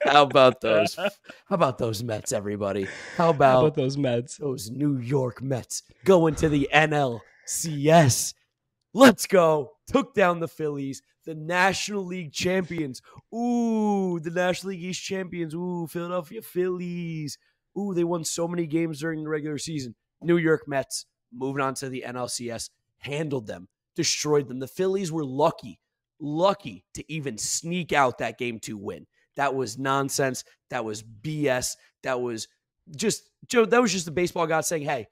How about those? How about those Mets, everybody? How How about about those Mets? those New York Mets going to the NLCS? Let's go. Took down the Phillies, the National League champions. Ooh, the National League East champions. Ooh, Philadelphia Phillies. Ooh, they won so many games during the regular season. New York Mets moving on to the NLCS, handled them, destroyed them. The Phillies were lucky to even sneak out that game 2 win. That was nonsense. That was BS. That was just Joe. That was just the baseball god saying, "Hey,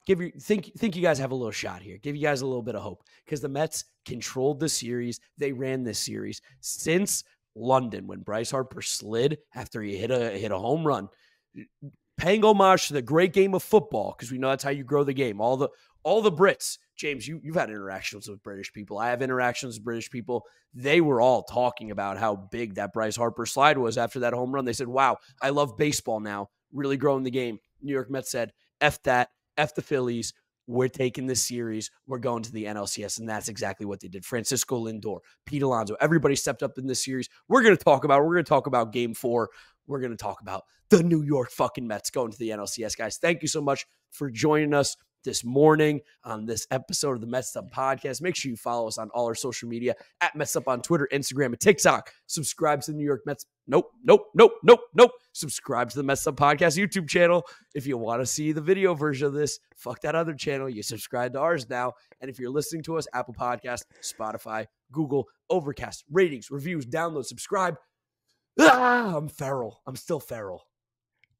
think you guys have a little shot here. Give you guys a little bit of hope." Because the Mets controlled the series. They ran this series since London when Bryce Harper slid after he hit a home run, paying homage to the great game of football, because we know that's how you grow the game. All the Brits, James, you've had interactions with British people. I have interactions with British people. They were all talking about how big that Bryce Harper slide was after that home run. They said, "Wow, I love baseball now. Really growing the game." New York Mets said, "F that. F the Phillies. We're taking this series. We're going to the NLCS." And that's exactly what they did. Francisco Lindor, Pete Alonso, everybody stepped up in this series. We're going to talk about game 4. We're going to talk about the New York fucking Mets going to the NLCS. Guys, thank you so much for joining us this morning on this episode of the Mets'd podcast. Make sure you follow us on all our social media at Mets'd on Twitter, Instagram, and TikTok. Subscribe to the New York Mets. Nope. Subscribe to the Mets'd podcast YouTube channel. If you want to see the video version of this, fuck that other channel. You subscribe to ours now. And if you're listening to us, Apple Podcast, Spotify, Google, Overcast, ratings, reviews, download, subscribe. I'm feral. I'm still feral.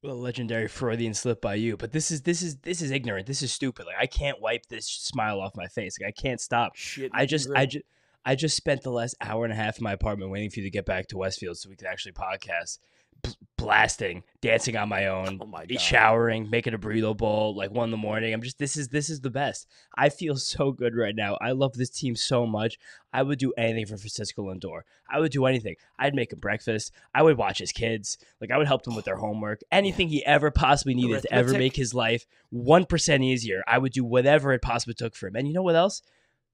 Well, a legendary Freudian slip by you, but this is ignorant. This is stupid. Like, I can't wipe this smile off my face. Like, I can't stop. Shit. I just spent the last hour and a half in my apartment waiting for you to get back to Westfield so we could actually podcast. Blasting, dancing on my own, showering, making a burrito bowl like 1 a.m. This is the best. I feel so good right now. I love this team so much. I would do anything for Francisco Lindor. I would do anything. I'd make him breakfast. I would watch his kids. Like, I would help them with their homework. Anything he ever possibly needed to ever make his life 1% easier. I would do whatever it possibly took for him. And you know what else?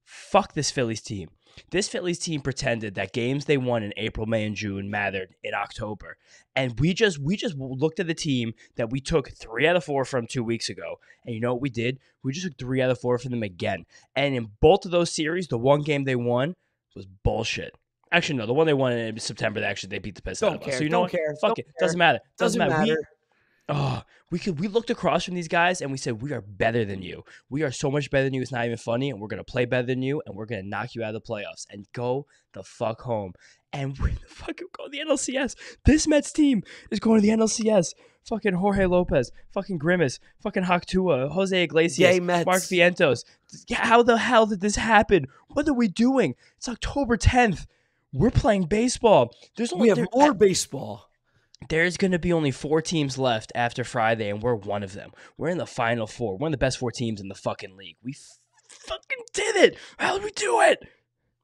Fuck this Phillies team. This Phillies team pretended that games they won in April, May, and June mattered in October. And we just looked at the team that we took 3 out of 4 from 2 weeks ago. And you know what we did? We just took 3 out of 4 from them again. And in both of those series, the one game they won was bullshit. Actually, no, the one they won in September, they beat the piss out of us. So you know what? Fuck it. Doesn't matter. Doesn't matter. We looked across from these guys and we said, we are better than you. We are so much better than you. It's not even funny. And we're going to play better than you. And we're going to knock you out of the playoffs and go the fuck home. And we're the fucking going to the NLCS. This Mets team is going to the NLCS. Fucking Jorge Lopez, fucking Grimace, fucking Hactua, Jose Iglesias, Mark Vientos. How the hell did this happen? What are we doing? It's October 10th. We're playing baseball. We have more baseball. There's going to be only 4 teams left after Friday, and we're one of them. We're in the Final 4. One of the best 4 teams in the fucking league. We fucking did it. How did we do it?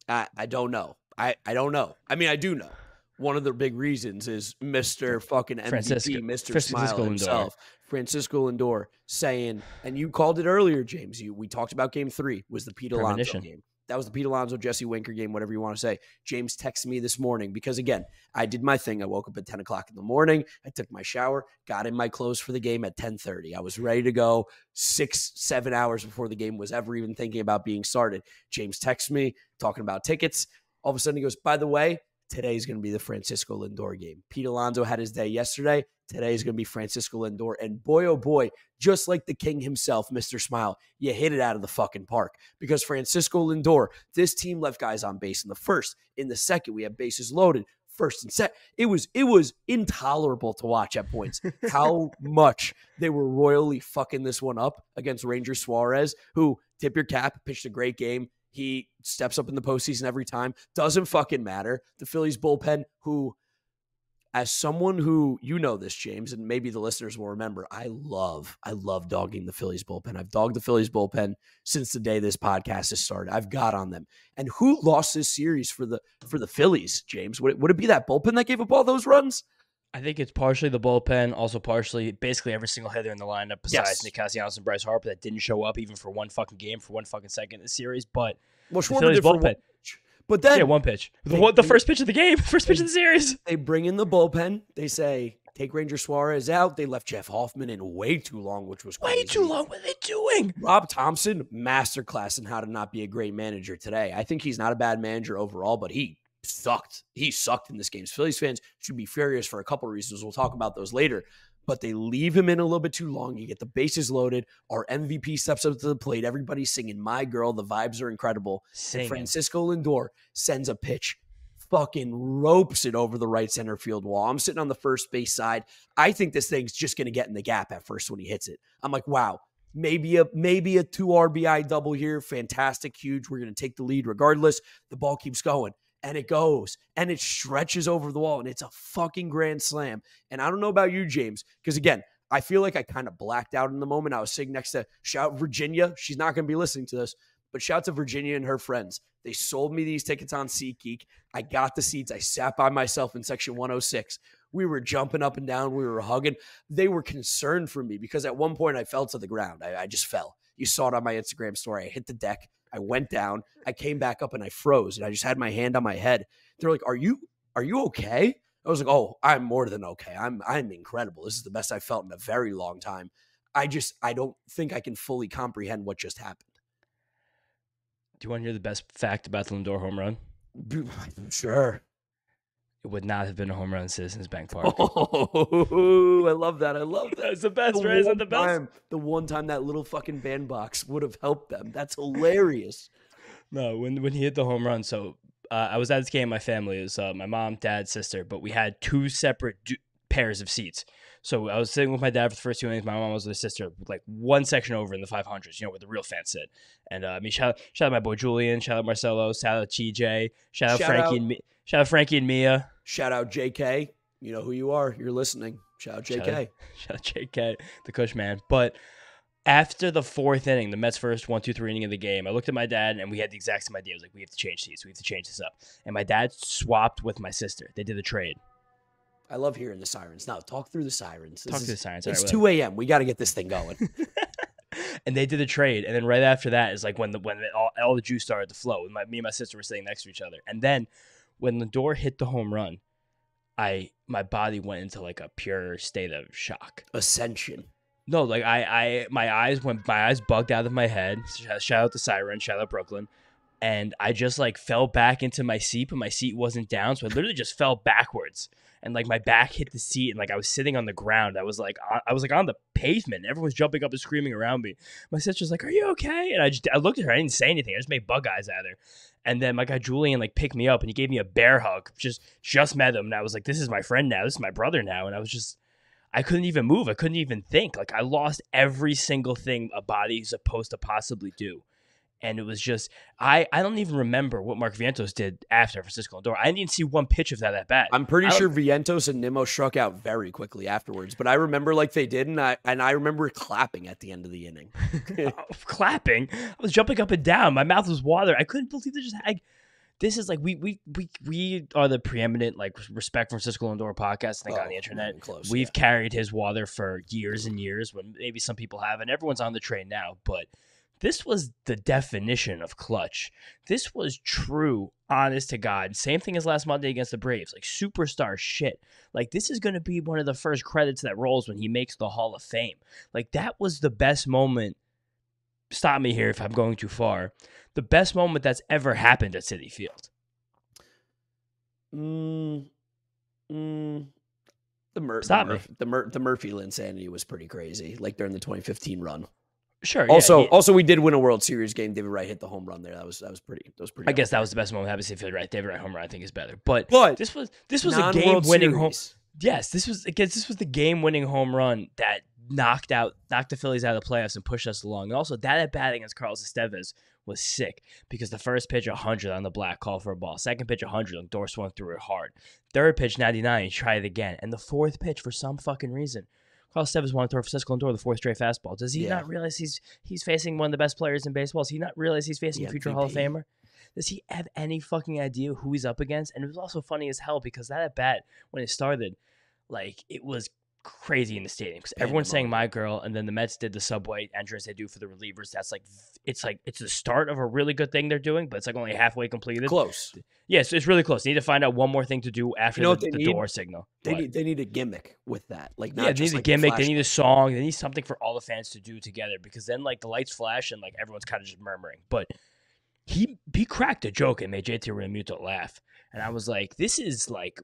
I don't know. I don't know. I mean, I do know. One of the big reasons is Mr. fucking MVP, Mr. Smile himself, Francisco Lindor, saying, and you called it earlier, James. We talked about Game 3 was the Pete Alonso game. That was the Pete Alonso, Jesse Winker game, whatever you want to say. James texted me this morning because, again, I did my thing. I woke up at 10 o'clock in the morning. I took my shower, got in my clothes for the game at 10:30. I was ready to go 6-7 hours before the game was ever even thinking about being started. James texts me talking about tickets. All of a sudden he goes, by the way, today's going to be the Francisco Lindor game. Pete Alonso had his day yesterday. Today is going to be Francisco Lindor. And boy, oh boy, just like the king himself, Mr. Smile, you hit it out of the fucking park. Because Francisco Lindor, this team left guys on base in the first. In the second, we have bases loaded. First and second. It was intolerable to watch at points how much they were royally fucking this one up against Ranger Suarez, who, tip your cap, pitched a great game. He steps up in the postseason every time. Doesn't fucking matter. The Phillies bullpen, who, as someone who, you know this, James, and maybe the listeners will remember, I love dogging the Phillies bullpen. I've dogged the Phillies bullpen since the day this podcast has started. I've got on them. And who lost this series for the Phillies, James? Would it be that bullpen that gave up all those runs? I think it's partially the bullpen, also partially basically every single hitter in the lineup besides Nick Castellanos and Bryce Harper that didn't show up even for one fucking game, for one fucking second in the series. But Schwarber did bullpen. But then one pitch. The first pitch of the game. First pitch of the series. They bring in the bullpen. They say, take Ranger Suarez out. They left Jeff Hoffman in way too long, which was crazy. Way too long. What are they doing? Rob Thompson, masterclass in how to not be a great manager today. I think he's not a bad manager overall, but he sucked. He sucked in this game. Phillies fans should be furious for a couple of reasons. We'll talk about those later. But they leave him in a little bit too long. You get the bases loaded. Our MVP steps up to the plate. Everybody's singing My Girl. The vibes are incredible. And Francisco Lindor sends a pitch, fucking ropes it over the right center field wall. I'm sitting on the first base side. I think this thing's just going to get in the gap at first when he hits it. I'm like, wow, maybe a 2 RBI double here. Fantastic, huge. We're going to take the lead regardless. The ball keeps going. And it goes, and it stretches over the wall, and it's a fucking grand slam. And I don't know about you, James, because, again, I feel like I kind of blacked out in the moment. I was sitting next to, shout Virginia. She's not going to be listening to this, but shout to Virginia and her friends. They sold me these tickets on SeatGeek. I got the seats. I sat by myself in section 106. We were jumping up and down. We were hugging. They were concerned for me because at one point I fell to the ground. I just fell. You saw it on my Instagram story. I hit the deck. I went down, I came back up and I froze and I just had my hand on my head. They're like, are you okay? I was like, oh, I'm more than okay. I'm incredible. This is the best I've felt in a very long time. I don't think I can fully comprehend what just happened. Do you want to hear the best fact about the Lindor home run? Sure. It would not have been a home run in Citizens Bank Park. Oh, I love that. It's the best, right? Isn't the best? The one time that little fucking bandbox would have helped them. That's hilarious. No, when he hit the home run. So I was at this game. My family is my mom, dad, sister, but we had two separate pairs of seats. So I was sitting with my dad for the first 2 innings. My mom was with her sister, like one section over in the 500s, where the real fans sit. And shout out my boy Julian, shout out Marcelo, shout out TJ, shout out Frankie and Mia. Shout out JK. You know who you are. You're listening. Shout out JK. Shout out JK, the Kush man. But after the fourth inning, the Mets' first 1-2-3 inning of the game, I looked at my dad, and we had the exact same idea. I was like, we have to change seats. We have to change this up. And my dad swapped with my sister. They did a trade. I love hearing the sirens. Now, talk through the sirens. Talk through the sirens. It's 2 a.m. We got to get this thing going. And they did a trade. And then right after that is like when all the juice started to flow. Me and my sister were sitting next to each other. And then when Lindor hit the home run, my body went into like a pure state of shock. Ascension. No, like my eyes bugged out of my head. Shout out to Siren, shout out Brooklyn. And I just like fell back into my seat, but my seat wasn't down. So I literally just fell backwards. And like my back hit the seat, and like I was sitting on the ground. I was like on the pavement. Everyone was jumping up and screaming around me. My sister's like, "Are you okay?" And I looked at her. I didn't say anything. I just made bug eyes at her. And then my guy Julian like picked me up and he gave me a bear hug. Just met him, and I was like, "This is my friend now. This is my brother now." And I couldn't even move. I couldn't even think. Like I lost every single thing a body is supposed to possibly do. And it was just, I don't even remember what Mark Vientos did after Francisco Lindor. I didn't even see one pitch of that at bat. I'm pretty sure Vientos and Nimmo struck out very quickly afterwards, but I remember like they did, and I remember clapping at the end of the inning. Clapping? I was jumping up and down. My mouth was watering. I couldn't believe this is like, we are the preeminent like Respect for Francisco Lindor podcast, I think, on the internet. We've carried his water for years and years when maybe some people haven't. Everyone's on the train now, but this was the definition of clutch. This was true, honest to God. Same thing as last Monday against the Braves. Like, superstar shit. Like, this is going to be one of the first credits that rolls when he makes the Hall of Fame. Like, that was the best moment. Stop me here if I'm going too far. The best moment that's ever happened at Citi Field. The Murphy Linsanity was pretty crazy, like during the 2015 run. Sure. Also, we did win a World Series game. David Wright hit the home run there. That was pretty. I guess that was the best moment. Happy to feel right. David Wright home run, I think, is better. But this was a game-winning home. Yes, this was the game-winning home run that knocked the Phillies out of the playoffs and pushed us along. And also, that at bat against Carlos Estevez was sick because the first pitch 100 on the black, call for a ball. Second pitch 100, Lindor swung through it hard. Third pitch 99, he tried it again. And the fourth pitch, for some fucking reason, Carlos Estevez wanted to throw Francisco Lindor the fourth straight fastball. Does he not realize he's facing one of the best players in baseball? Does he not realize he's facing a future Hall of Famer? Does he have any fucking idea who he's up against? And it was also funny as hell because that at bat, when it started, like, it was crazy in the stadium because everyone's saying "My Girl," and then the Mets did the subway entrance they do for the relievers. That's like it's the start of a really good thing they're doing, but it's like only halfway completed. Close. Yes, it's really close. They need to find out one more thing to do after the need? door signal. They need a gimmick with that. Like not yeah, they just need like a gimmick. They need a song. They need something for all the fans to do together because then like the lights flash and like everyone's kind of just murmuring. But he cracked a joke and made JT Realmuto laugh, and I was like, this is like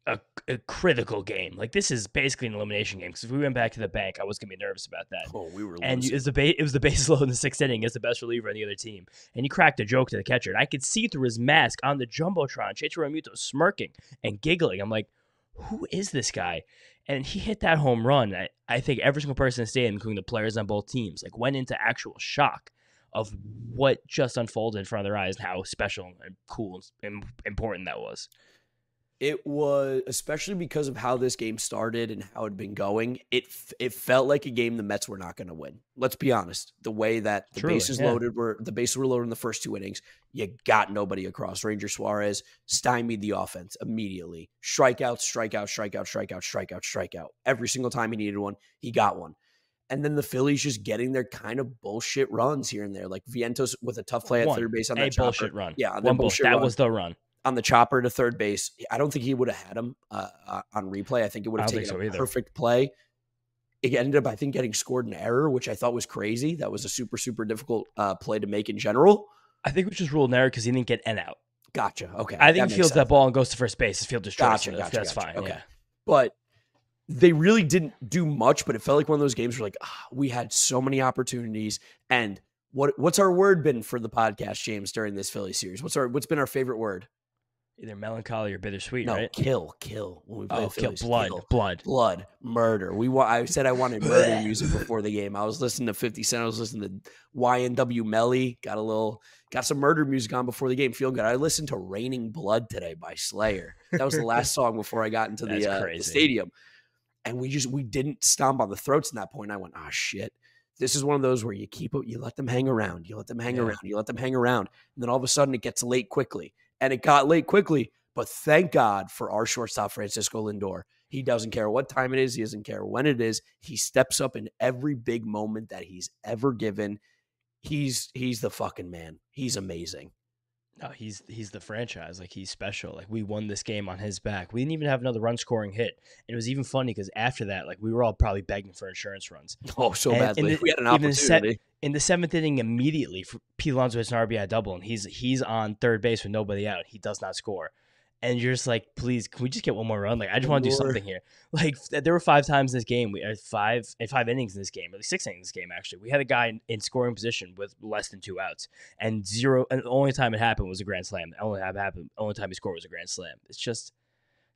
a critical game. Like this is basically an elimination game because if we went back to the bank, I was gonna be nervous about that. Oh, we were losing. And it was the base load in the 6th inning as the best reliever on the other team, and he cracked a joke to the catcher, and I could see through his mask on the jumbotron, JT Realmuto smirking and giggling. I'm like, who is this guy? And he hit that home run. I think every single person in the stadium, including the players on both teams, like went into actual shock of what just unfolded in front of their eyes and how special and cool and important that was. It was, especially because of how this game started and how it had been going, it felt like a game the Mets were not going to win. Let's be honest. The way that the bases were loaded in the first 2 innings, you got nobody across. Ranger Suarez stymied the offense immediately. Strikeout. Every single time he needed one, he got one. And then the Phillies just getting their kind of bullshit runs here and there, like Vientos with a tough play at third base on that chopper. Bullshit run. Yeah, on one bullshit. That was the run. On the chopper to third base. I don't think he would have had him on replay. I think it would have taken a perfect play. It ended up, I think, getting scored an error, which I thought was crazy. That was a super, super difficult play to make in general. I think it was just ruled an error because he didn't get N out. Gotcha. Okay. I think he fields that ball and goes to first base. His field destroys. Gotcha. That's fine. Okay. Yeah. But they really didn't do much, but it felt like one of those games where like, we had so many opportunities. And what's our word been for the podcast, James, during this Philly series? What's been our favorite word? Either melancholy or bittersweet, no, right? Kill. When we play Phillies, blood, murder. I said I wanted murder music before the game. I was listening to 50 Cent. I was listening to YNW Melly. Got some murder music on before the game. Feel good. I listened to Raining Blood today by Slayer. That was the last song before I got into the stadium. And we didn't stomp on the throats in that point. I went, shit. This is one of those where you let them hang around. You let them hang around. And then all of a sudden it gets late quickly. And it got late quickly, but thank God for our shortstop, Francisco Lindor. He doesn't care what time it is. He doesn't care when it is. He steps up in every big moment that he's ever given. He's the fucking man. He's amazing. No, he's the franchise. Like, he's special. Like, we won this game on his back. We didn't even have another run-scoring hit. And it was even funny because after that, like, we were all probably begging for insurance runs. Oh, so badly. We had an opportunity. In the 7th inning, immediately, Pete Alonso hits an RBI double, and he's on third base with nobody out. He does not score. And you're just like, please, can we just get one more run? Like, I just want to do something here. Like, there were 5 times in this game. We had 5 innings in this game, or 6 innings in this game, actually. We had a guy in scoring position with less than 2 outs. And the only time it happened was a grand slam. The only time he scored was a grand slam. It's just,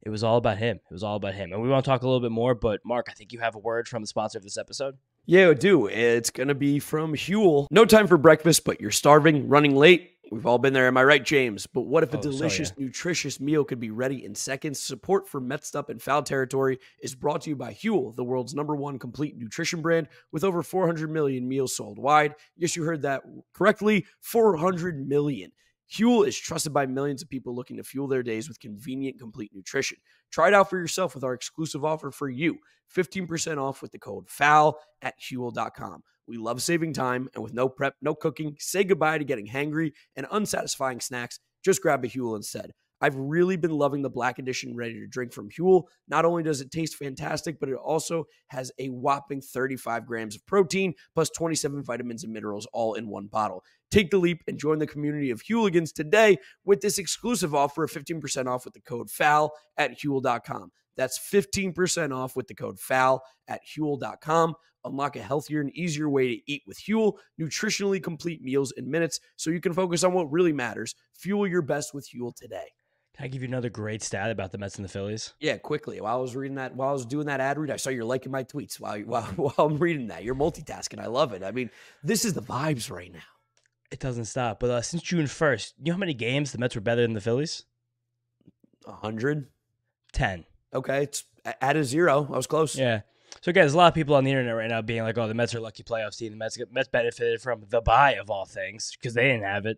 it was all about him. And we want to talk a little bit more, but Mark, I think you have a word from the sponsor of this episode. Yeah, I do. It's going to be from Huel. No time for breakfast, but you're starving, running late. We've all been there. Am I right, James? But what if a delicious, nutritious meal could be ready in seconds? Support for Mets'd Up in Foul Territory is brought to you by Huel, the world's #1 complete nutrition brand with over 400 million meals sold wide. Yes, you heard that correctly. 400 million. Huel is trusted by millions of people looking to fuel their days with convenient, complete nutrition. Try it out for yourself with our exclusive offer for you. 15% off with the code FOUL at Huel.com. We love saving time, and with no prep, no cooking, say goodbye to getting hangry and unsatisfying snacks. Just grab a Huel instead. I've really been loving the Black Edition ready to drink from Huel. Not only does it taste fantastic, but it also has a whopping 35 grams of protein plus 27 vitamins and minerals all in one bottle. Take the leap and join the community of Hueligans today with this exclusive offer of 15% off with the code FOUL at Huel.com. That's 15% off with the code FOUL at Huel.com. Unlock a healthier and easier way to eat with Huel. Nutritionally complete meals in minutes so you can focus on what really matters. Fuel your best with Huel today. Can I give you another great stat about the Mets and the Phillies? Yeah, quickly. While I was doing that ad read, I saw you're liking my tweets while I'm reading that. You're multitasking. I love it. I mean, this is the vibes right now. It doesn't stop. But since June 1st, you know how many games the Mets were better than the Phillies? 100? 10. Okay, it's at a 0. I was close. Yeah. So, guys, there's a lot of people on the internet right now being like, oh, the Mets are a lucky playoffs team. The Mets benefited from the bye of all things because they didn't have it.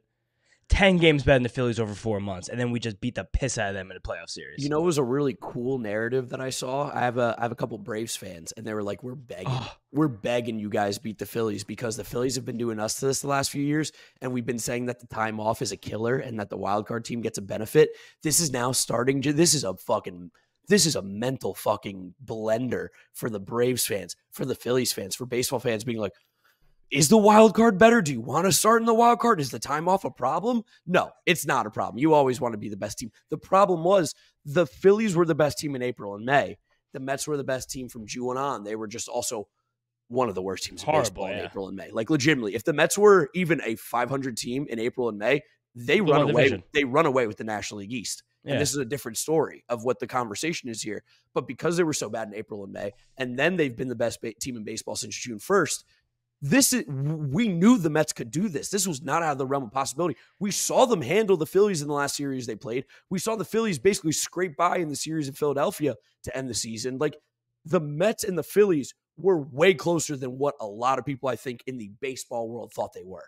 10 games better than the Phillies over 4 months, and then we just beat the piss out of them in a playoff series. You know, it was a really cool narrative that I saw. I have a couple Braves fans, and they were like, we're begging you guys beat the Phillies because the Phillies have been doing us to this the last few years, and we've been saying that the time off is a killer and that the wild card team gets a benefit. This is now starting to. This is a mental fucking blender for the Braves fans, for the Phillies fans, for baseball fans being like, is the wild card better? Do you want to start in the wild card? Is the time off a problem? No, it's not a problem. You always want to be the best team. The problem was the Phillies were the best team in April and May. The Mets were the best team from June on. They were just also one of the worst teams in baseball in April and May. Like legitimately, if the Mets were even a 500 team in April and May, they run away. They run away with the National League East. And this is a different story of what the conversation is here. But because they were so bad in April and May, and then they've been the best team in baseball since June 1st, we knew the Mets could do this. This was not out of the realm of possibility. We saw them handle the Phillies in the last series they played. We saw the Phillies basically scrape by in the series in Philadelphia to end the season. Like the Mets and the Phillies were way closer than what a lot of people, I think, in the baseball world thought they were.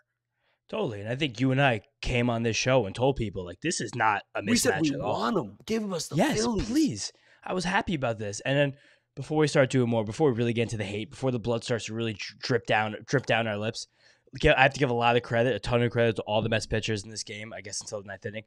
Totally. And I think you and I came on this show and told people, like, this is not a mismatch we said we at all. Want them. Give us the Phillies. Yes, please. I was happy about this. And then before we start doing more, before we really get into the hate, before the blood starts to really drip down our lips, I have to give a ton of credit to all the Mets pitchers in this game, I guess until the ninth inning.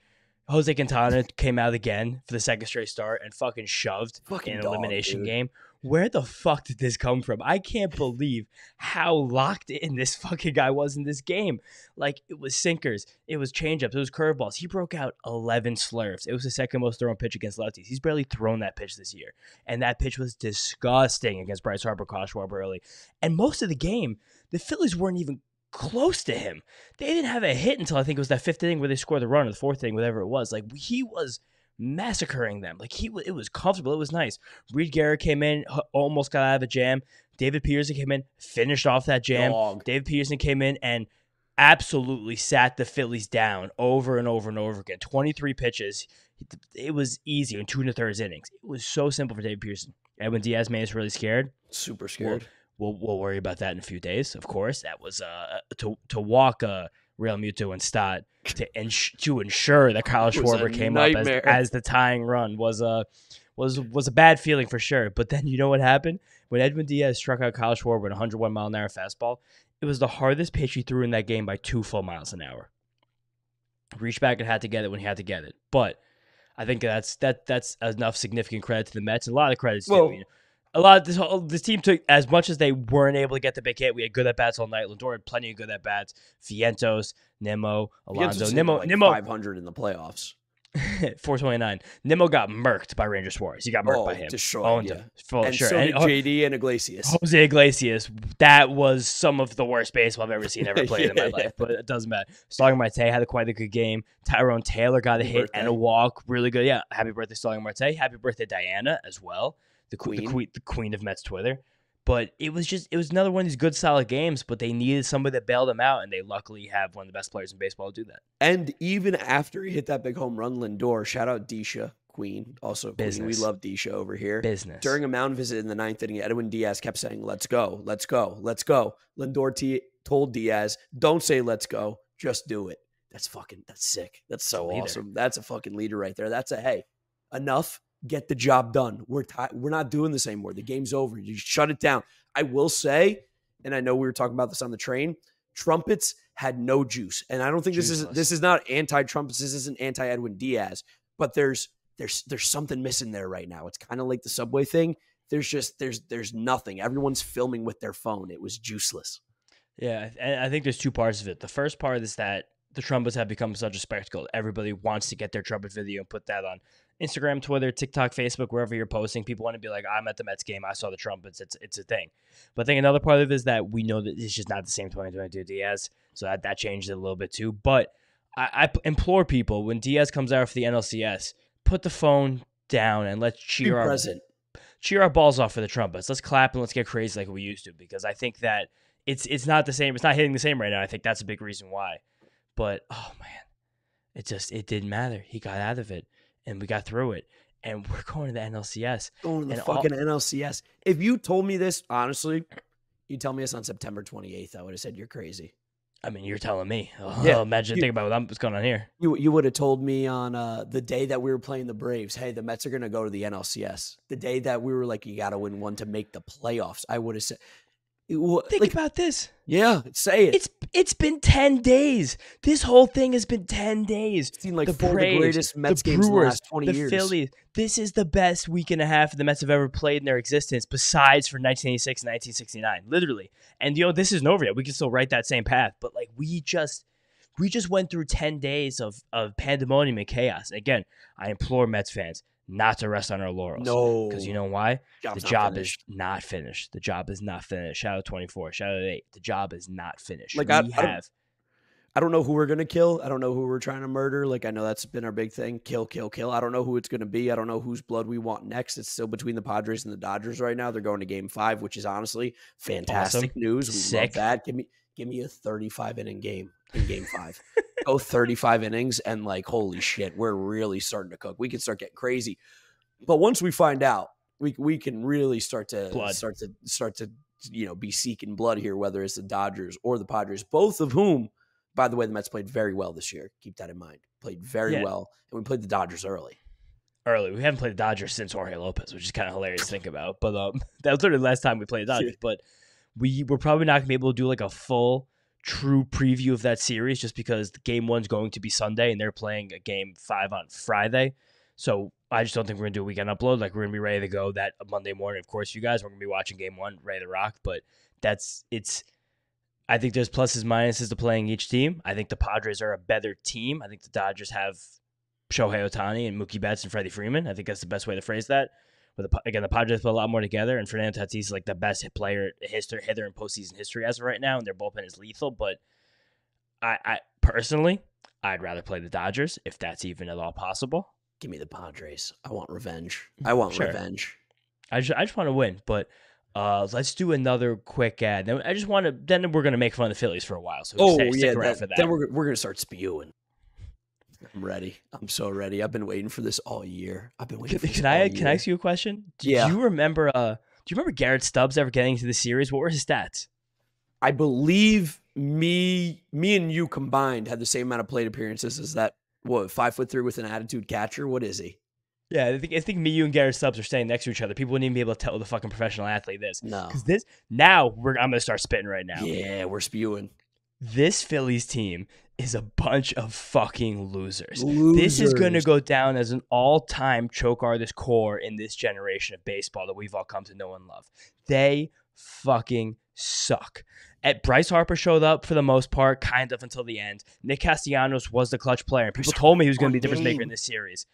Jose Quintana came out again for the second straight start and fucking shoved in an elimination game. Where the fuck did this come from? I can't believe how locked in this fucking guy was in this game. Like, it was sinkers, it was changeups, it was curveballs. He broke out 11 slurves. It was the second most thrown pitch against lefties. He's barely thrown that pitch this year. And that pitch was disgusting against Bryce Harper, Kyle Schwarber early. And most of the game, the Phillies weren't even close to him. They didn't have a hit until I think it was that fifth inning where they scored the run, or the fourth inning, whatever it was. Like, he was massacring them. Like, it was comfortable. It was nice. Reed Garrett came in, almost got out of a jam. David Peterson came in, finished off that jam. David Peterson came in and absolutely sat the Phillies down over and over and over again. 23 pitches. It was easy in 2 1/3 innings. It was so simple for David Peterson. Edwin Diaz made us really scared. Super scared. We'll worry about that in a few days, of course. That was to walk Real Muto and Stott to ensure that Kyle Schwarber came up as the tying run was a bad feeling for sure. But then you know what happened? When Edwin Diaz struck out Kyle Schwarber with a 101-mile-an-hour fastball, it was the hardest pitch he threw in that game by 2 full miles an hour. Reached back and had to get it when he had to get it. But I think that's enough significant credit to the Mets. And a lot of credit to a lot of this team took, as much as they weren't able to get the big hit. We had good at bats all night. Lindor had plenty of good at bats. Vientos, Nimmo, Alonso. Nimmo 500 in the playoffs. 429. Nimmo got murked by Ranger Suarez. He got murked by him. Destroyed. And so did JD and Iglesias. Jose Iglesias. That was some of the worst baseball I've ever seen, ever played in my life. But it doesn't matter. Starling Marte had quite a good game. Tyrone Taylor got a hit and a walk. Really good. Yeah. Happy birthday, Starling Marte. Happy birthday, Diana, as well. The queen of Mets Twitter. But it was another one of these good, solid games, but they needed somebody that bailed them out, and they luckily have one of the best players in baseball to do that. And even after he hit that big home run, Lindor, shout out Disha, Queen, also Business. Queen. We love Disha over here. Business. During a mound visit in the ninth inning, Edwin Diaz kept saying, let's go, let's go, let's go. Lindor told Diaz, don't say let's go, just do it. That's sick. That's so awesome. That's a fucking leader right there. That's hey, enough. Get the job done. We're not doing this anymore. The game's over. You shut it down. I will say, and I know we were talking about this on the train, trumpets had no juice. And I don't think this is not anti-trumpets. This isn't anti-Edwin Diaz, but there's something missing there right now. It's kind of like the Subway thing. There's nothing. Everyone's filming with their phone. It was juiceless. Yeah, and I think there's two parts of it. The first part is that the trumpets have become such a spectacle. Everybody wants to get their trumpet video and put that on Instagram, Twitter, TikTok, Facebook, wherever you're posting. People want to be like, I'm at the Mets game. I saw the trumpets. It's a thing. But I think another part of it is that we know that it's just not the same 2022 Diaz. So that changed it a little bit too. But I implore people, when Diaz comes out for the NLCS, put the phone down and let's cheer our balls off for the trumpets. Let's clap and let's get crazy like we used to, because I think that it's not the same. It's not hitting the same right now. I think that's a big reason why. But, oh, man, it didn't matter. He got out of it, and we got through it, and we're going to the NLCS. Going to the fucking NLCS. If you told me this, honestly, you tell me this on September 28th, I would have said you're crazy. I mean, you're telling me. Yeah. Imagine think about what's going on here. You would have told me on the day that we were playing the Braves, hey, the Mets are going to go to the NLCS. The day that we were like, you got to win one to make the playoffs. I would have said, think about this. Yeah, say it. It's been 10 days. This whole thing has been 10 days. It's been like the four Braves, of the greatest Mets the games Brewers, in the last 20 the years. Phillies. This is the best week and a half the Mets have ever played in their existence, besides for 1986 and 1969, literally. And this isn't over yet. We can still write that same path, but like we just went through 10 days of pandemonium and chaos. And again, I implore Mets fans not to rest on our laurels. No. Because you know why? The job is not finished. The job is not finished. Shout out 24. Shout out 8. The job is not finished. Like I don't know who we're going to kill. I don't know who we're trying to murder. Like, I know that's been our big thing. Kill, kill, kill. I don't know who it's going to be. I don't know whose blood we want next. It's still between the Padres and the Dodgers right now. They're going to Game 5, which is honestly fantastic news. We love that. Give me a 35-inning game in Game 5. Go 35 innings and like, holy shit, we're really starting to cook. We can start getting crazy. But once we find out, we can really start to be seeking blood here, whether it's the Dodgers or the Padres, both of whom, by the way, the Mets played very well this year. Keep that in mind. Played very well, and we played the Dodgers early. We haven't played the Dodgers since Jorge Lopez, which is kind of hilarious to think about. But that was literally the last time we played the Dodgers. Yeah. But we're probably not going to be able to do like a full, true preview of that series just because Game 1's going to be Sunday, and they're playing a Game 5 on Friday. So I just don't think we're going to do a weekend upload. Like, we're going to be ready to go that Monday morning. Of course, you guys, we're going to be watching Game 1, ready to rock. But I think there's pluses, minuses to playing each team. I think the Padres are a better team. I think the Dodgers have Shohei Ohtani and Mookie Betts and Freddie Freeman. I think that's the best way to phrase that. But the Padres put a lot more together, and Fernando Tatis is like the best hitter in postseason history as of right now, and their bullpen is lethal. But I personally, I'd rather play the Dodgers if that's even at all possible. Give me the Padres. I want revenge. Revenge. I just want to win, but let's do another quick ad. Then Then we're gonna make fun of the Phillies for a while. So stick around for that. Then we're gonna start spewing. I'm ready. I'm so ready. I've been waiting for this all year. Can I ask you a question? Do you remember Garrett Stubbs ever getting into the series? What were his stats? I believe me and you combined had the same amount of plate appearances as that. What, 5'3" with an attitude catcher? What is he? Yeah, I think me, you, and Garrett Stubbs are standing next to each other. People wouldn't even be able to tell who the fucking professional athlete is. No. Because I'm going to start spitting right now. Yeah, we're spewing. This Phillies team is a bunch of fucking losers. This is going to go down as an all-time choke artist core in this generation of baseball that we've all come to know and love. They fucking suck. Bryce Harper showed up for the most part, kind of until the end. Nick Castellanos was the clutch player, and people told me he was going to be the difference maker in this series.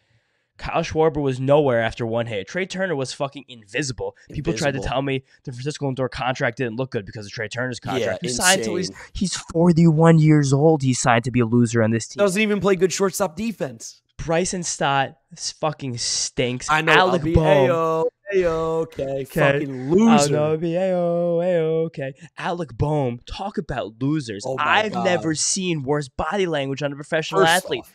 Kyle Schwarber was nowhere after one hit. Trey Turner was fucking invisible. People tried to tell me the Francisco Lindor contract didn't look good because of Trey Turner's contract. Yeah, he signed to he's 41 years old. He signed to be a loser on this team. Doesn't even play good shortstop defense. Bryson Stott fucking stinks. I know. Alec Bohm. Okay. Fucking loser. Okay. Alec Bohm, talk about losers. Oh I've never seen worse body language on a professional athlete.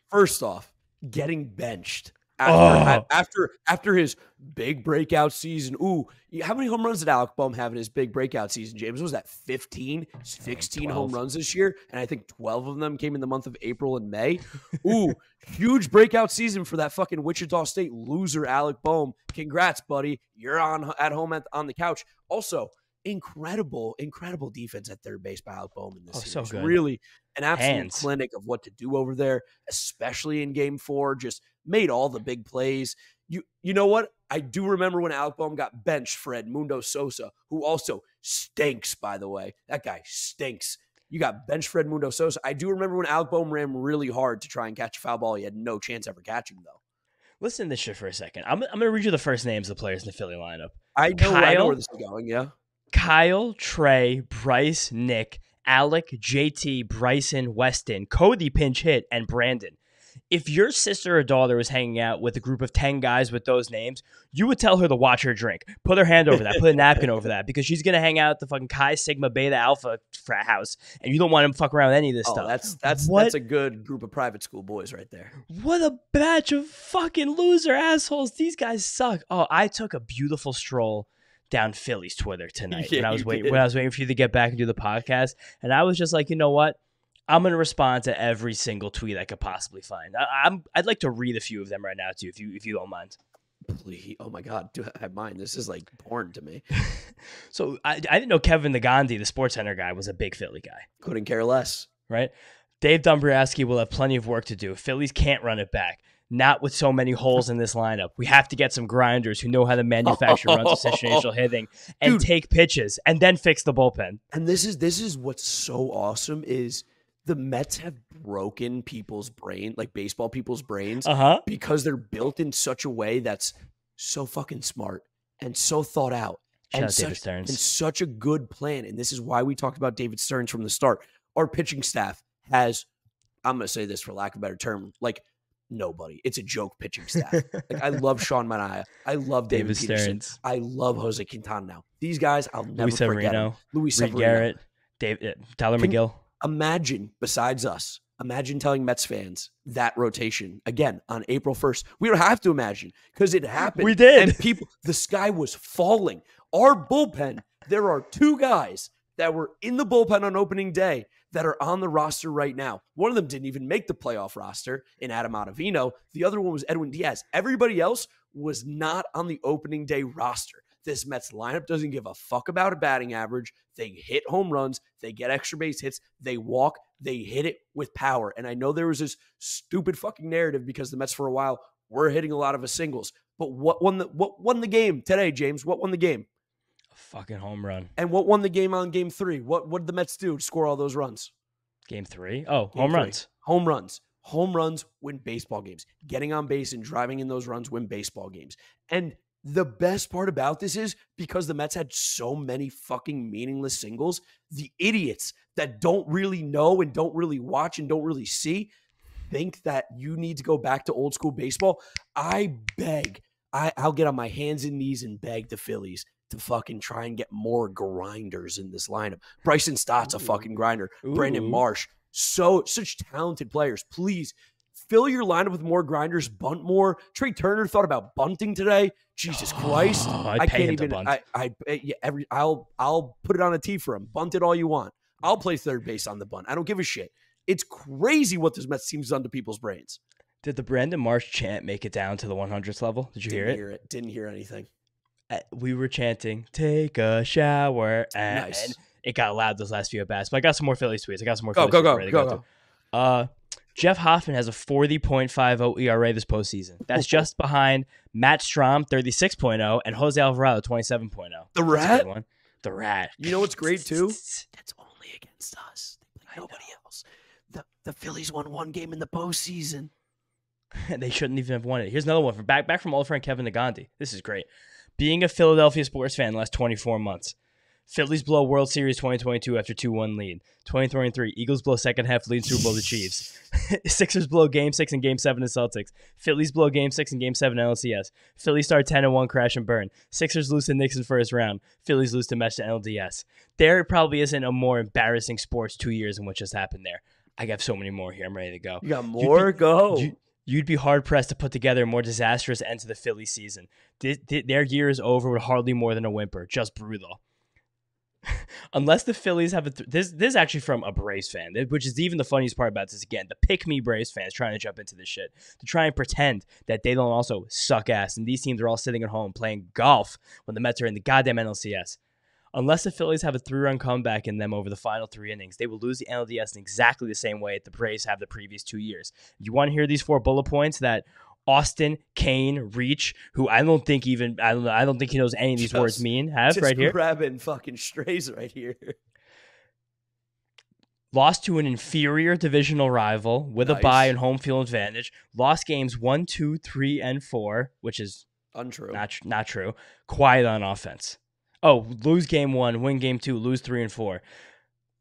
First off, getting benched after his big breakout season. Ooh, how many home runs did Alec Bohm have in his big breakout season, James? Was that 15, 16 home runs this year? And I think 12 of them came in the month of April and May. Ooh, huge breakout season for that fucking Wichita State loser, Alec Bohm. Congrats, buddy. You're at home on the couch. Also, incredible defense at third base by Alec Bohm in this series. So good. Really an absolute clinic of what to do over there, especially in Game 4. Just made all the big plays. You know what? I do remember when Alec Bohm got benched for Edmundo Sosa, who also stinks, by the way. That guy stinks. You got benched for Edmundo Sosa. I do remember when Alec Bohm ran really hard to try and catch a foul ball. He had no chance ever catching, though. Listen to this shit for a second. I'm going to read you the first names of the players in the Philly lineup. I know where this is going, yeah. Kyle, Trey, Bryce, Nick, Alec, JT, Bryson, Weston, Cody pinch hit, and Brandon. If your sister or daughter was hanging out with a group of 10 guys with those names, you would tell her to watch her drink. Put her hand over that. Put a napkin over that. Because she's going to hang out at the fucking Chi Sigma Beta Alpha frat house. And you don't want him to fuck around with any of this stuff. That's a good group of private school boys right there. What a batch of fucking loser assholes. These guys suck. Oh, I took a beautiful stroll down Phillies Twitter tonight Yeah, when I was you waiting did. when I was waiting for you to get back and do the podcast, and I was just like, you know what? I'm gonna respond to every single tweet I could possibly find. I'd like to read a few of them right now too, if you don't mind. Please. Oh my God, do I have mine? This is like porn to me. So I didn't know Kevin the Gandhi, the Sports Center guy, was a big Philly guy. Couldn't care less. Right? Dave Dombrowski will have plenty of work to do. Phillies can't run it back. Not with so many holes in this lineup. We have to get some grinders who know how to manufacture runs with situational hitting and take pitches and then fix the bullpen. And this is what's so awesome is the Mets have broken people's brain, like baseball people's brains, because they're built in such a way that's so fucking smart and so thought out. Shout out David Stearns. And such a good plan. And this is why we talked about David Stearns from the start. Our pitching staff has, I'm going to say this for lack of a better term, like nobody. It's a joke pitching staff. Like I love Sean Manaea. I love David Peterson. Stearns. I love Jose Quintana now. These guys, I'll never Luis forget Severino, Luis Reed Severino. Garrett, Tyler McGill. Imagine, besides us, imagine telling Mets fans that rotation again on April 1st. We don't have to imagine because it happened. We did. And the sky was falling. Our bullpen, there are two guys that were in the bullpen on opening day that are on the roster right now. One of them didn't even make the playoff roster in Adam Ottavino. The other one was Edwin Diaz. Everybody else was not on the opening day roster. This Mets lineup doesn't give a fuck about a batting average. They hit home runs. They get extra base hits. They walk. They hit it with power. And I know there was this stupid fucking narrative because the Mets for a while were hitting a lot of singles. But what won the game today, James? What won the game? A fucking home run. And what won the game on game 3? What did the Mets do to score all those runs? Game 3? Oh, home runs. Home runs. Home runs win baseball games. Getting on base and driving in those runs win baseball games. And the best part about this is because the Mets had so many fucking meaningless singles, the idiots that don't really know and don't really watch and don't really see think that you need to go back to old school baseball. I beg, I'll get on my hands and knees and beg the Phillies to fucking try and get more grinders in this lineup. Bryson Stott's a fucking grinder. Brandon Marsh, such talented players. Please fill your lineup with more grinders, bunt more. Trey Turner thought about bunting today. Jesus Christ. I can't even bunt. I'll put it on a tee for him. Bunt it all you want. I'll play third base on the bunt. I don't give a shit. It's crazy what this Mets team's done to people's brains. Did the Brandon Marsh chant make it down to the 100th level? Did you hear it? Didn't hear anything. We were chanting, take a shower. And it got loud those last few at-bats. But I got some more Phillies tweets. Go. Jeff Hoffman has a 40.50 ERA this postseason. That's just behind Matt Strom, 36.0, and Jose Alvarado, 27.0. The Rat? The Rat. You know what's great, too? That's only against us. Nobody else. The Phillies won one game in the postseason. They shouldn't even have won it. Here's another one from back from old friend Kevin Nagandi. This is great. Being a Philadelphia sports fan the last 24 months. Phillies blow World Series 2022 after 2-1 lead. 2023, Eagles blow second half lead Super Bowl to Chiefs. Sixers blow Game 6 and Game 7 to Celtics. Phillies blow Game 6 and Game 7 to NLCS. Phillies start 10-1, crash and burn. Sixers lose to Knicks in first round. Phillies lose to Mets'd to NLDS. There probably isn't a more embarrassing sports 2 years in which has happened there. I got so many more here. I'm ready to go. You got more? Go. You'd be hard-pressed to put together a more disastrous end to the Phillies season. Their year is over with hardly more than a whimper. Just brutal. Unless the Phillies have this is actually from a Braves fan, which is even the funniest part about this. Again, the pick-me Braves fans trying to jump into this shit to try and pretend that they don't also suck ass, and these teams are all sitting at home playing golf when the Mets are in the goddamn NLCS. Unless the Phillies have a 3-run comeback in them over the final 3 innings, they will lose the NLDS in exactly the same way that the Braves have the previous 2 years. You want to hear these 4 bullet points that Austin, Kane, Reach, who I don't think he knows any of these words mean, have right here. Grabbing fucking strays right here. Lost to an inferior divisional rival with a bye and home field advantage. Lost games 1, 2, 3, and 4, which is untrue. Not true. Quiet on offense. Oh, lose game 1, win game 2, lose 3 and 4.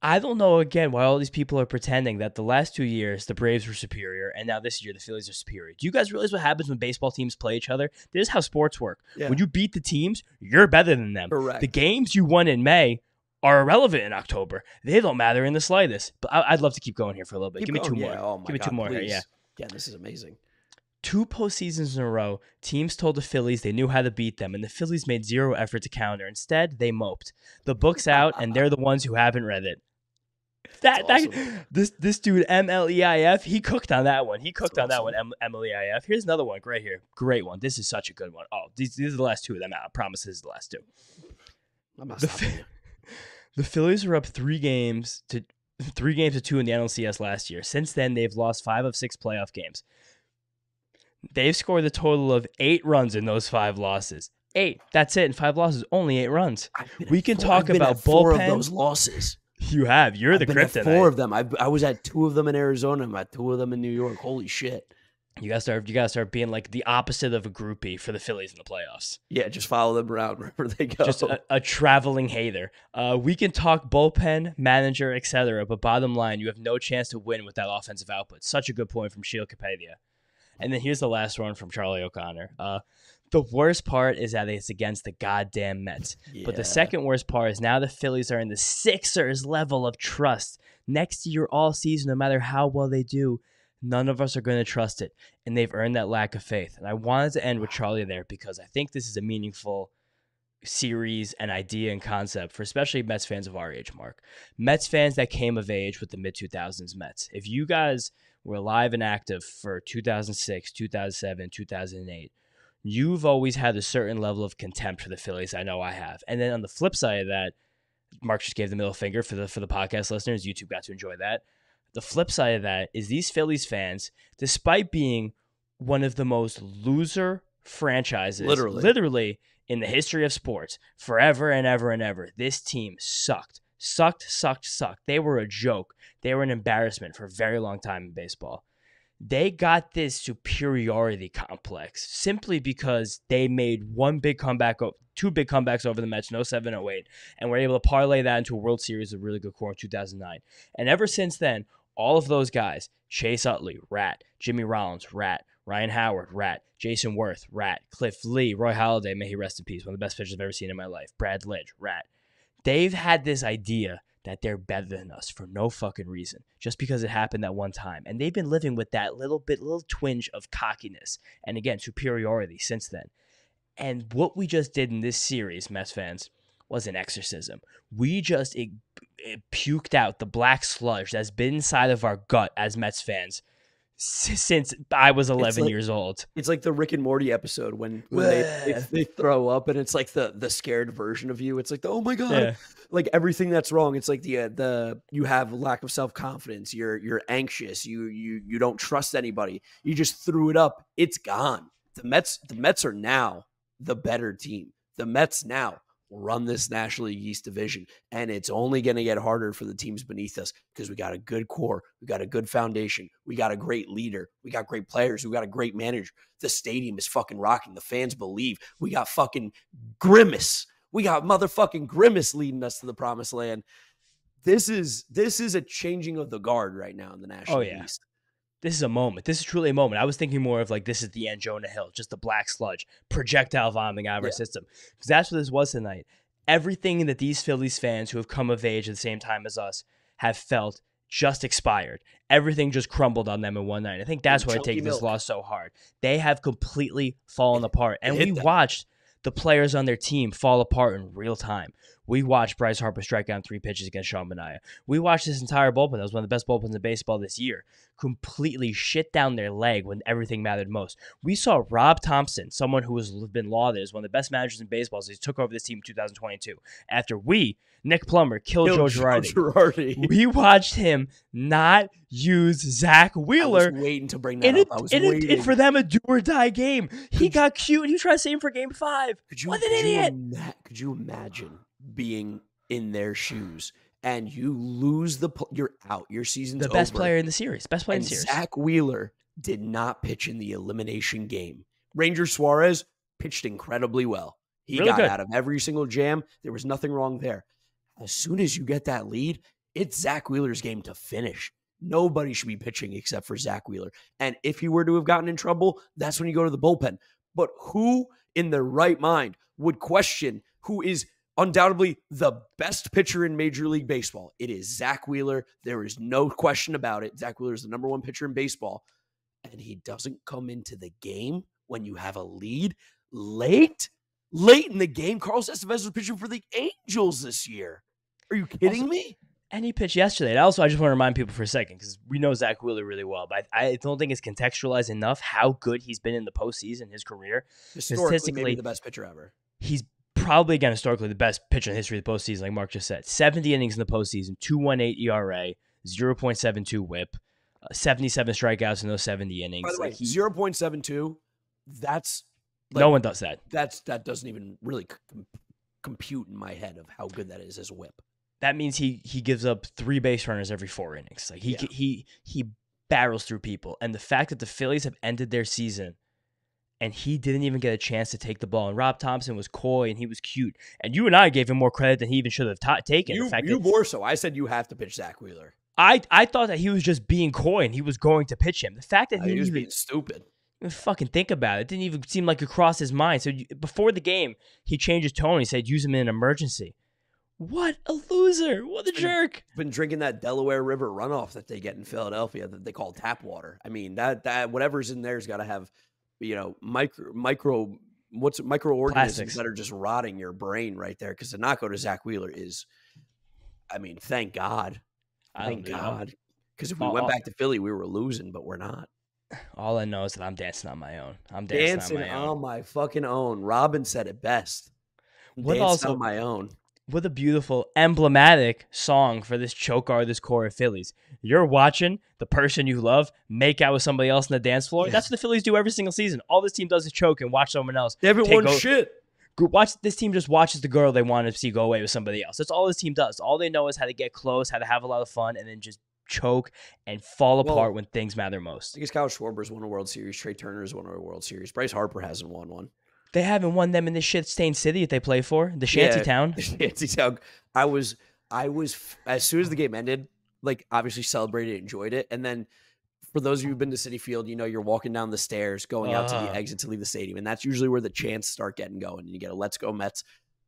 I don't know, again, why all these people are pretending that the last 2 years the Braves were superior, and now this year the Phillies are superior. Do you guys realize what happens when baseball teams play each other? This is how sports work. Yeah. When you beat the teams, you're better than them. Correct. The games you won in May are irrelevant in October. They don't matter in the slightest. But I'd love to keep going here for a little bit. Give me 2 more. Oh my Give me 2 more please. here. Yeah. Yeah, this is amazing. 2 postseasons in a row, teams told the Phillies they knew how to beat them, and the Phillies made zero effort to counter. Instead, they moped. The book's out, and they're the ones who haven't read it. This dude MLEIF, he cooked on that one. MLEIF. Here's another one right here. Great one. This is such a good one. Oh, these are the last 2 of them. I promise this is the last 2. I'm not stopping you. The Phillies were up 3 games to 2 in the NLCS last year. Since then, they've lost 5 of 6 playoff games. They've scored a total of 8 runs in those 5 losses. 8. That's it. In 5 losses, only 8 runs. We can talk about bullpen. 4 of those losses. You have. You're the kryptonite. I've been at 4 of them. I was at 2 of them in Arizona. I'm at 2 of them in New York. Holy shit. You gotta start being like the opposite of a groupie for the Phillies in the playoffs. Yeah, just follow them around wherever they go. Just a traveling hater. We can talk bullpen, manager, etc. But bottom line, you have no chance to win with that offensive output. Such a good point from Sheil Kapadia. And then here's the last one from Charlie O'Connor. The worst part is that it's against the goddamn Mets. Yeah. But the second worst part is now the Phillies are in the Sixers level of trust. Next year, all season, no matter how well they do, none of us are going to trust it. And they've earned that lack of faith. And I wanted to end with Charlie there because I think this is a meaningful series and idea and concept for especially Mets fans of our age, Mark. Mets fans that came of age with the mid-2000s Mets. If you guys were alive and active for 2006, 2007, 2008, you've always had a certain level of contempt for the Phillies. I know I have. And then on the flip side of that, Mark just gave the middle finger for the podcast listeners. YouTube got to enjoy that. The flip side of that is these Phillies fans, despite being one of the most loser franchises, literally in the history of sports, forever and ever and ever, this team sucked. They were a joke. They were an embarrassment for a very long time in baseball. They got this superiority complex simply because they made 2 big comebacks over the Mets in 07, 08, and were able to parlay that into a World Series of really good core in 2009. And ever since then, all of those guys, Chase Utley, rat, Jimmy Rollins, rat, Ryan Howard, rat, Jason Worth, rat, Cliff Lee, Roy Halladay, may he rest in peace, one of the best pitchers I've ever seen in my life, Brad Lidge, rat. They've had this idea that they're better than us for no fucking reason, just because it happened that one time. And they've been living with that little twinge of cockiness and, again, superiority since then. And what we just did in this series, Mets fans, was an exorcism. We just it puked out the black sludge that's been inside of our gut as Mets fans since I was 11 years old. It's like the Rick and Morty episode when they throw up and it's like the scared version of you. It's like oh my god, like everything that's wrong. It's like the you have lack of self-confidence. You're anxious. You don't trust anybody. You just threw it up. It's gone. The Mets are now the better team. The Mets now run this National League East division, and it's only going to get harder for the teams beneath us because we got a good core, we got a good foundation, we got a great leader, we got great players, we got a great manager. The stadium is fucking rocking. The fans believe. We got fucking Grimace. We got motherfucking Grimace leading us to the promised land. This is a changing of the guard right now in the National League East. This is a moment. This is truly a moment. I was thinking more of like this is the end Jonah Hill, just the black sludge, projectile vomiting out of our system. Because that's what this was tonight. Everything that these Phillies fans who have come of age at the same time as us have felt just expired. Everything just crumbled on them in one night. I think that's why I take this loss so hard. They have completely fallen apart. And we watched the players on their team fall apart in real time. We watched Bryce Harper strike out 3 pitches against Sean Manaea. We watched this entire bullpen. That was one of the best bullpens in baseball this year. Completely shit down their leg when everything mattered most. We saw Rob Thompson, someone who has been lauded as one of the best managers in baseball as he took over this team in 2022. After Nick Plummer, killed Joe Girardi. We watched him not use Zach Wheeler. I was waiting to bring that up. I was waiting. And for them, a do-or-die game. He got cute. He tried to save him for Game 5. What an idiot. Could you imagine being in their shoes and you lose you're out. Your season's over. The best player in the series. Zach Wheeler did not pitch in the elimination game. Ranger Suarez pitched incredibly well. He got out of every single jam. There was nothing wrong there. As soon as you get that lead, it's Zach Wheeler's game to finish. Nobody should be pitching except for Zach Wheeler. And if he were to have gotten in trouble, that's when you go to the bullpen. But who in their right mind would question who is undoubtedly the best pitcher in Major League Baseball? It is Zach Wheeler. There is no question about it. Zach Wheeler is the number 1 pitcher in baseball. and he doesn't come into the game when you have a lead late in the game. Carlos Estevez was pitching for the Angels this year. Are you kidding me? And he pitched yesterday. And also, I just want to remind people for a second, because we know Zach Wheeler really well, but I don't think it's contextualized enough how good he's been in the postseason, his career. Historically, maybe the best pitcher ever. He's probably, again, historically the best pitcher in the history of the postseason, like Mark just said. 70 innings in the postseason, 2.18 ERA, 0.72 WHIP, 77 strikeouts in those 70 innings. By the way, 0.72, that's... no one does that. That doesn't even really compute in my head of how good that is as a whip. That means he gives up 3 base runners every 4 innings. Like he barrels through people. And the fact that the Phillies have ended their season and he didn't even get a chance to take the ball. And Rob Thompson was coy and he was cute. And you and I gave him more credit than he even should have taken. You more so. I said you have to pitch Zach Wheeler. I thought that he was just being coy and he was going to pitch him. The fact that he was being stupid. Fucking think about it. It didn't even seem like it crossed his mind. So before the game, he changed his tone. He said, use him in an emergency. What a loser. What a jerk. Been drinking that Delaware River runoff that they get in Philadelphia that they call tap water. I mean, that whatever's in there's got to have, microorganisms Plastics that are just rotting your brain right there. Because to not go to Zach Wheeler is, I mean, thank God. Thank God. Because if we went back to Philly, we were losing, but we're not. All I know is that I'm dancing on my own. I'm dancing on my fucking own. Robin said it best. Dancing on my own. With a beautiful, emblematic song for this choke artist core of Phillies. You're watching the person you love make out with somebody else on the dance floor. Yeah. That's what the Phillies do every single season. All this team does is choke and watch someone else. They haven't won shit. This team just watches the girl they want to see go away with somebody else. That's all this team does. All they know is how to get close, how to have a lot of fun, and then just choke and fall apart when things matter most. I guess Kyle Schwarber's won a World Series. Trey Turner's won a World Series. Bryce Harper hasn't won one. They haven't won them in this shit-stained city that they play for, the shanty town. The shanty town. I was as soon as the game ended, like obviously celebrated, enjoyed it, and then for those of you who've been to Citi Field, you're walking down the stairs, going out to the exit to leave the stadium, and that's usually where the chants start getting going. And you get a "Let's Go Mets,"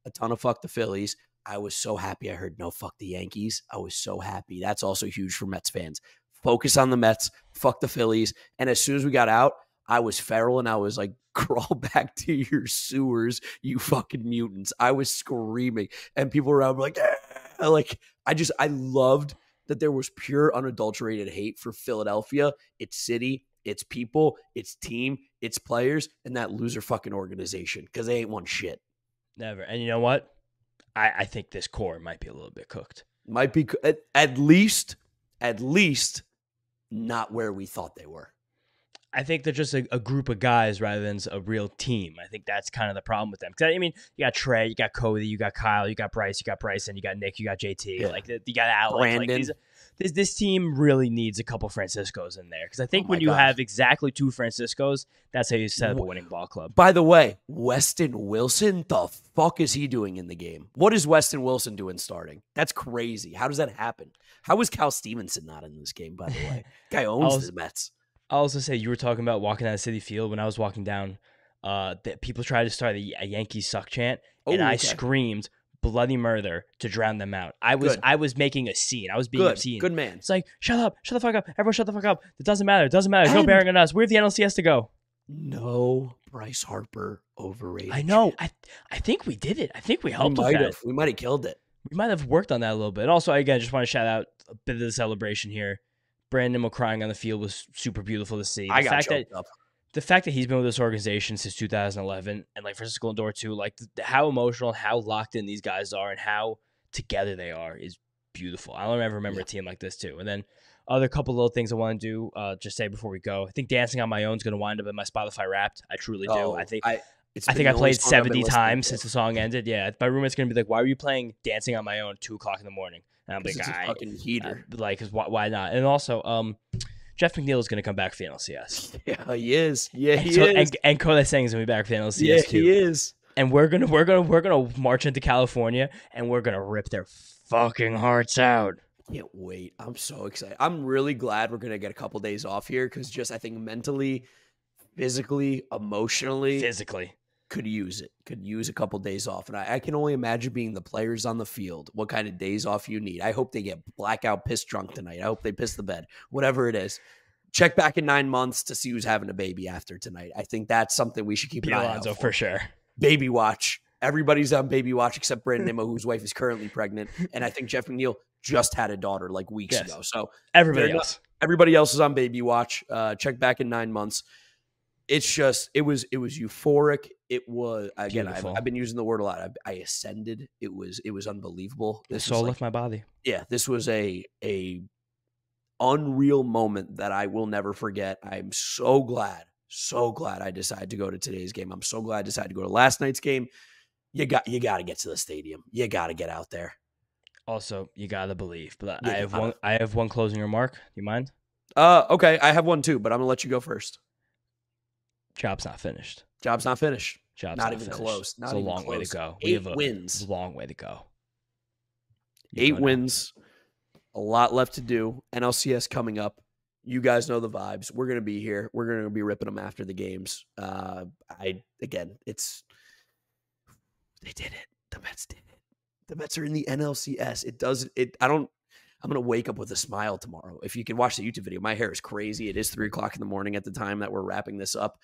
a ton of "Fuck the Phillies." I was so happy I heard "No, fuck the Yankees." I was so happy. That's also huge for Mets fans. Focus on the Mets, fuck the Phillies. And as soon as we got out, I was feral and I was like, crawl back to your sewers, you fucking mutants. I was screaming and people around were like, ah! Like I loved that there was pure unadulterated hate for Philadelphia, its city, its people, its team, its players, and that loser fucking organization because they ain't won shit. Never. And you know what? I think this core might be a little bit cooked. Might be at least not where we thought they were. I think they're just a group of guys rather than a real team. I think that's kind of the problem with them. Because I mean, you got Trey, you got Cody, you got Kyle, you got Bryce, you got Bryson, you got Nick, you got JT. Yeah. Like you got Alex. Brandon. Like, this team really needs a couple Franciscos in there. Because I think when you have exactly 2 Franciscos, that's how you set up a winning ball club. By the way, Weston Wilson, the fuck is he doing in the game? What is Weston Wilson doing starting? That's crazy. How does that happen? How is Cal Stevenson not in this game, by the way? Guy owns the Mets. I'll also say you were talking about walking down Citi Field. When I was walking down, that people tried to start a Yankees suck chant, and I screamed bloody murder to drown them out. I was making a scene. I was being obscene. Good man. It's like, shut the fuck up. Everyone shut the fuck up. It doesn't matter. There's no bearing on us. We have the NLCS to go. No Bryce Harper overrated. I know. I think we did it. I think we helped with that. We might have killed it. We might have worked on that a little bit. And also, again, just want to shout out a bit of the celebration here. Brandon crying on the field was super beautiful to see. The fact that he's been with this organization since 2011 and like Francisco Lindor too, like how emotional, how locked in these guys are and how together they are is beautiful. I don't ever remember a team like this too. And then other couple little things I want to do, just say before we go. I think Dancing on My Own is going to wind up in my Spotify Wrapped. I truly do. I think I played 70 times since the song ended. Yeah, my roommate's going to be like, why are you playing Dancing on My Own at 2 o'clock in the morning? And I'm like, it's a fucking heater. Why not? And also, Jeff McNeil is going to come back for the NLCS. Yeah, he is. Yeah, he is. And Kodai Singh is going to be back for the NLCS too. Yeah, he is. And we're gonna march into California and we're gonna rip their fucking hearts out. Can't wait. I'm so excited. I'm really glad we're gonna get a couple days off here because I think mentally, physically, emotionally, could use it. Could use a couple days off. And I can only imagine being the players on the field, what kind of days off you need. I hope they get blackout piss drunk tonight. I hope they piss the bed. Whatever it is. check back in 9 months to see who's having a baby after tonight. I think that's something we should keep an eye out Alonso for sure. Baby watch. Everybody's on baby watch except Brandon Nimmo, whose wife is currently pregnant. And I think Jeff McNeil just had a daughter like weeks ago. So everybody else is on baby watch. Check back in 9 months. It's just, it was euphoric. It was, again, I've been using the word a lot. I ascended. It was unbelievable. The soul left my body. Yeah, this was a unreal moment that I will never forget. I'm so glad I decided to go to today's game. I'm so glad I decided to go to last night's game. You got to get to the stadium. You got to get out there. Also, you got to believe. But I have one closing remark. You mind? Okay, I have one too, but I'm going to let you go first. Job's not finished. Job's not finished. Job's not not even finished. close. Not it's a even long close. way to go. 8 wins. A long way to go. 8 wins. A lot left to do. NLCS coming up. You guys know the vibes. We're going to be here. We're going to be ripping them after the games. They did it. The Mets did it. The Mets are in the NLCS. I'm going to wake up with a smile tomorrow. If you can watch the YouTube video, my hair is crazy. It is 3:00 in the morning at the time that we're wrapping this up.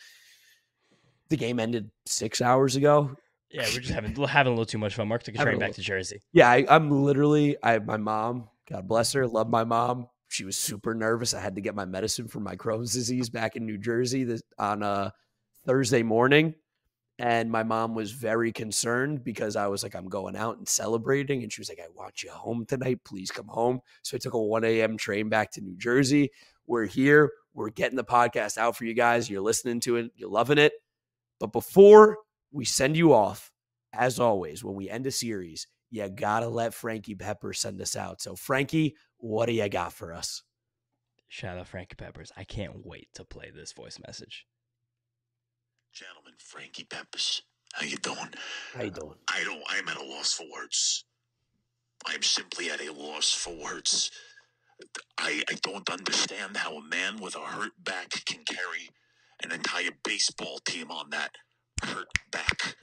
The game ended 6 hours ago. Yeah, we're just having a little too much fun. Mark took a train back to Jersey. Yeah, my mom, God bless her, love my mom. She was super nervous. I had to get my medicine for my Crohn's disease back in New Jersey on a Thursday morning. And my mom was very concerned because I was like, I'm going out and celebrating. And she was like, I want you home tonight. Please come home. So I took a 1 a.m. train back to New Jersey. We're here. We're getting the podcast out for you guys. You're listening to it. You're loving it. But before we send you off, as always, when we end a series, you got to let Frankie Pepper send us out. So, Frankie, what do you got for us? Shout out Frankie Peppers. I can't wait to play this voice message. Gentlemen, Frankie Peppers, how you doing? How you doing? I'm at a loss for words. I'm simply at a loss for words. I don't understand how a man with a hurt back can carry an entire baseball team on that hurt back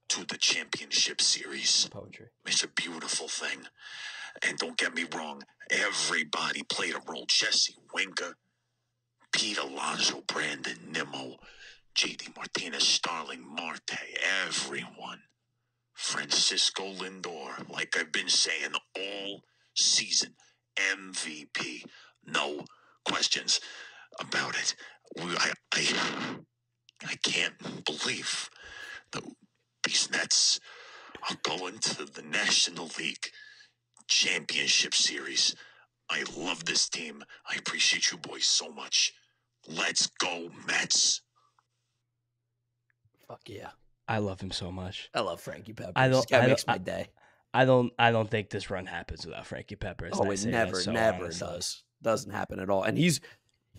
to the championship series. Poetry. It's a beautiful thing. And don't get me wrong, everybody played a role. Jesse Winker, Pete Alonso, Brandon Nimmo, J.D. Martinez, Starling Marte, everyone. Francisco Lindor, like I've been saying all season, MVP. No questions about it. I can't believe that these Mets are going to the National League Championship Series. I love this team. I appreciate you boys so much. Let's go, Mets. Fuck yeah. I love him so much. I love Frankie Peppers. That makes my day. I don't think this run happens without Frankie Peppers. Oh, it never does. Doesn't happen at all. And he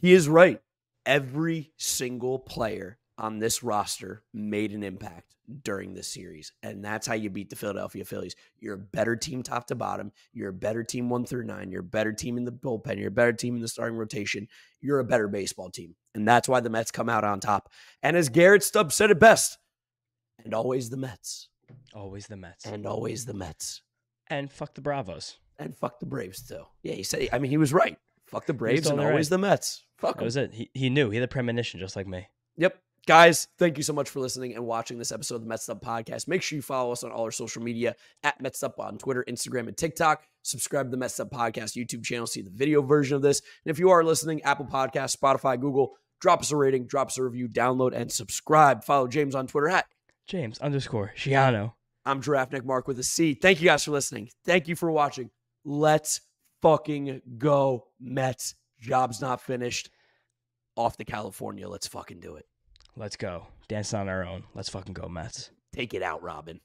is right. Every single player on this roster made an impact during this series. And that's how you beat the Philadelphia Phillies. You're a better team top to bottom. You're a better team 1 through 9. You're a better team in the bullpen. You're a better team in the starting rotation. You're a better baseball team. And that's why the Mets come out on top. And as Garrett Stubbs said it best, and always the Mets. Always the Mets. And always the Mets. And fuck the Bravos. And fuck the Braves, too. Yeah, he was right. Fuck the Braves and always the Mets. Fuck them. That was it. He knew. He had a premonition just like me. Yep. Guys, thank you so much for listening and watching this episode of the Mets'd Podcast. Make sure you follow us on all our social media at Mets'd on Twitter, Instagram, and TikTok. Subscribe to the Mets'd Podcast YouTube channel. See the video version of this. And if you are listening, Apple Podcasts, Spotify, Google, drop us a rating, drop us a review, download, and subscribe. Follow James on Twitter at James_Shiano. I'm Giraffe Nick Mark with a C. Thank you guys for listening. Thank you for watching. Let's fucking go, Mets. Job's not finished. Off to California. Let's fucking do it. Let's go. Dancing on our own. Let's fucking go, Mets. Take it out, Robin.